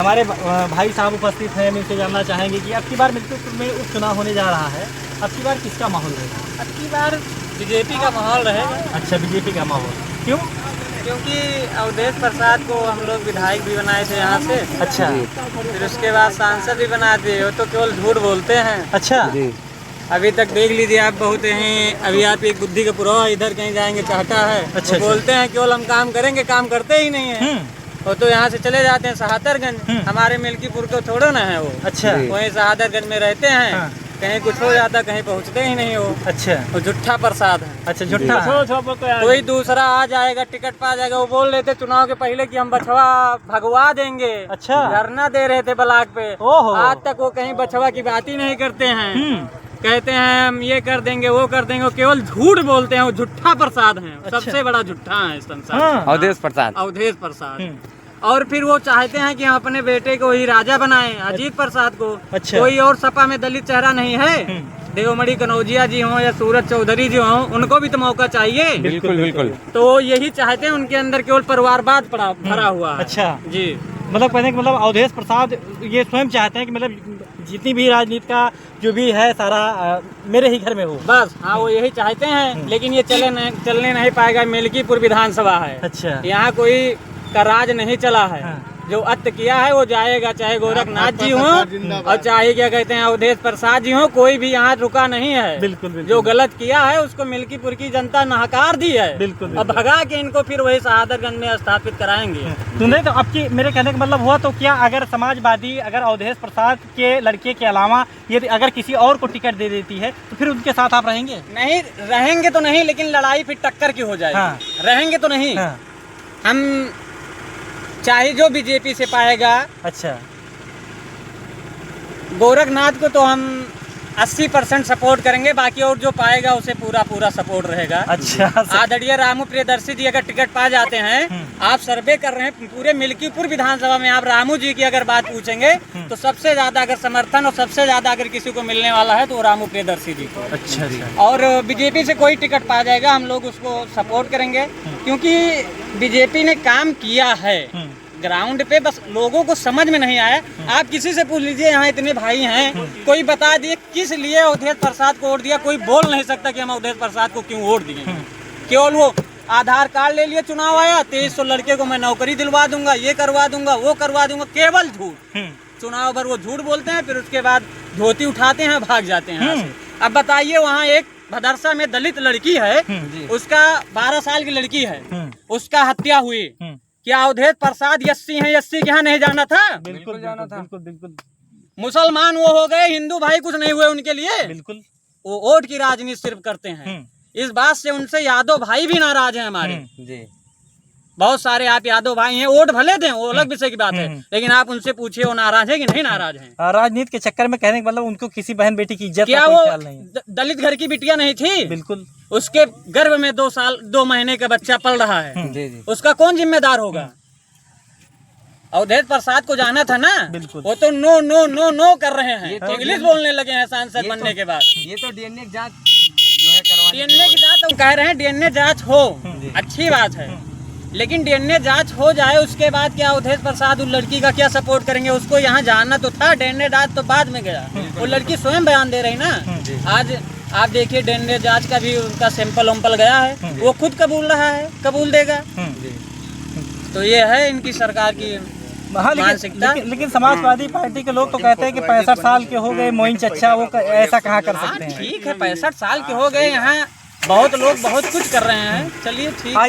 हमारे भाई साहब उपस्थित हैं, हम इनसे जानना चाहेंगे कि अब की बार मिर्जापुर में उपचुनाव होने जा रहा है, अब की बार किसका माहौल रहेगा? अब की बार बीजेपी का माहौल रहेगा। अच्छा, बीजेपी का माहौल, क्यों? क्योंकि अवधेश प्रसाद को हम लोग विधायक भी बनाए थे यहाँ से। अच्छा, फिर उसके बाद सांसद भी बना दिए। वो तो केवल झूठ बोलते हैं। अच्छा, अभी तक देख लीजिए आप, बहुत हैं अभी आप एक बुद्धि का पुरावा इधर कहीं जाएंगे चाहता है। अच्छा, वो बोलते हैं केवल हम काम करेंगे, काम करते ही नहीं है। वो तो यहाँ से चले जाते हैं शहादरगंज, हमारे मिल्कीपुर को छोड़ो ना है वो। अच्छा, वहीं शहादरगंज में रहते हैं। हाँ। कहीं कुछ हो जाता, कहीं पहुँचते ही नहीं वो। अच्छा, वो झूठा प्रसाद है। अच्छा, झूठा। कोई दूसरा आ जाएगा, टिकट पा जाएगा, वो बोल रहे थे चुनाव के पहले कि हम बछवा भगवा देंगे। अच्छा, धरना दे रहे थे ब्लॉक पे। ओहो। आज तक वो कहीं बछवा की बात ही नहीं करते हैं। कहते हैं हम ये कर देंगे, वो कर देंगे, वो केवल झूठ बोलते हैं। वो झूठा प्रसाद है। अच्छा। सबसे बड़ा झूठा है इस संसार हाँ। में। अवधेश प्रसाद। अवधेश प्रसाद। और फिर वो चाहते हैं कि हम अपने बेटे को ही राजा बनाएं, अजीत प्रसाद को। अच्छा। कोई और सपा में दलित चेहरा नहीं है। देवमणि कनौजिया जी हों या सूरज चौधरी जी हों, उनको भी तो मौका चाहिए। बिल्कुल बिल्कुल। तो यही चाहते हैं, उनके अंदर केवल परिवारवाद भरा हुआ है। अच्छा जी, मतलब कहने का मतलब अवधेश प्रसाद ये स्वयं चाहते हैं कि मतलब जितनी भी राजनीति का जो भी है सारा मेरे ही घर में हो, बस। हाँ, वो यही चाहते हैं। लेकिन ये चलने नहीं पाएगा। मिल्कीपुर विधानसभा है। अच्छा, यहाँ कोई का राज नहीं चला है। हाँ। जो अत्य किया है वो जाएगा, चाहे गोरखनाथ जी हों और चाहे क्या कहते हैं अवधेश प्रसाद जी हों, कोई भी यहाँ रुका नहीं है। बिल्कुल, बिल्कुल। जो गलत किया है उसको मिल्कीपुर की जनता नकार दी है। बिल्कुल, अब भगा के इनको फिर वही शहादरगंज में स्थापित कराएंगे। तो नहीं, तो अब की मेरे कहने का मतलब हुआ तो क्या अगर समाजवादी अगर अवधेश प्रसाद के लड़के के अलावा यदि अगर किसी और को टिकट दे देती है तो फिर उनके साथ आप रहेंगे? नहीं रहेंगे तो नहीं, लेकिन लड़ाई फिर टक्कर की हो जाएगी। हाँ। रहेंगे तो नहीं। हाँ। हम चाहे जो बीजेपी से पाएगा, अच्छा, गोरखनाथ को तो हम 80% सपोर्ट करेंगे, बाकी और जो पाएगा उसे पूरा सपोर्ट रहेगा। अच्छा, आदरणीय रामू प्रियदर्शी जी अगर टिकट पा जाते हैं, आप सर्वे कर रहे हैं पूरे मिल्कीपुर विधानसभा में, आप रामू जी की अगर बात पूछेंगे तो सबसे ज्यादा अगर समर्थन और सबसे ज्यादा अगर किसी को मिलने वाला है तो वो रामू प्रियदर्शी जी को। अच्छा, और बीजेपी से कोई टिकट पा जाएगा, हम लोग उसको सपोर्ट करेंगे, क्योंकि बीजेपी ने काम किया है ग्राउंड पे। बस लोगों को समझ में नहीं आया। आप किसी से पूछ लीजिए, यहाँ इतने भाई हैं, कोई बता दिए किस लिए अवधेश प्रसाद को वोट दिया। कोई बोल नहीं सकता कि हम अवधेश प्रसाद को क्यों वोट दिए। केवल वो आधार कार्ड ले लिए, चुनाव आया, 2300 लड़के को मैं नौकरी दिलवा दूंगा, ये करवा दूंगा, वो करवा दूंगा, केवल झूठ। चुनाव भर वो झूठ बोलते हैं, फिर उसके बाद धोती उठाते हैं, भाग जाते हैं यहाँ से। अब बताइए, वहाँ एक भदरसा में दलित लड़की है, उसका 12 साल की लड़की है, उसका हत्या हुई। क्या अवधेश प्रसाद एससी हैं? एससी के यहाँ नहीं जाना था? बिल्कुल जाना था। बिल्कुल, बिल्कुल। मुसलमान वो हो गए, हिंदू भाई कुछ नहीं हुए उनके लिए। बिल्कुल, वो वोट की राजनीति सिर्फ करते हैं। इस बात से उनसे यादव भाई भी नाराज हैं हमारे। जी, बहुत सारे आप यादव भाई हैं, वोट भले दें, वो अलग विषय की बात है, लेकिन आप उनसे पूछिए वो नाराज है कि नहीं नाराज है। राजनीति के चक्कर में कहने का मतलब उनको किसी बहन बेटी की इज्जत क्या का वो कोई ख्याल नहीं। दलित घर की बिटिया नहीं थी? बिल्कुल, उसके गर्भ में 2 महीने का बच्चा पल रहा है, जी, जी। उसका कौन जिम्मेदार होगा? अवधेश प्रसाद को जाना था ना। बिल्कुल। वो तो नो नो नो नो कर रहे हैं, तो इंग्लिश बोलने लगे हैं सांसद बनने के बाद। ये तो डीएनए जांच जो है करवाने डीएनए की जांच तो कह रहे हैं, डीएनए जांच हो, अच्छी बात है, लेकिन डीएनए जांच हो जाए उसके बाद क्या अवधेश प्रसाद उस लड़की का क्या सपोर्ट करेंगे? उसको यहाँ जाना तो था, डीएनए जांच तो बाद में गया। वो लड़की स्वयं बयान दे रही ना। आज आप देखिए, डीएनए जांच का भी उनका सैंपल वैम्पल गया है, वो खुद कबूल रहा है, कबूल देगा। तो ये है इनकी सरकार की हाँ, लेकिन समाजवादी पार्टी के लोग तो कहते हैं कि 65 साल के हो गए मोइन चच्चा, वो ऐसा कहाँ कर सकते हैं? ठीक है, 65 साल के हो गए, यहाँ बहुत लोग बहुत कुछ कर रहे हैं। चलिए ठीक।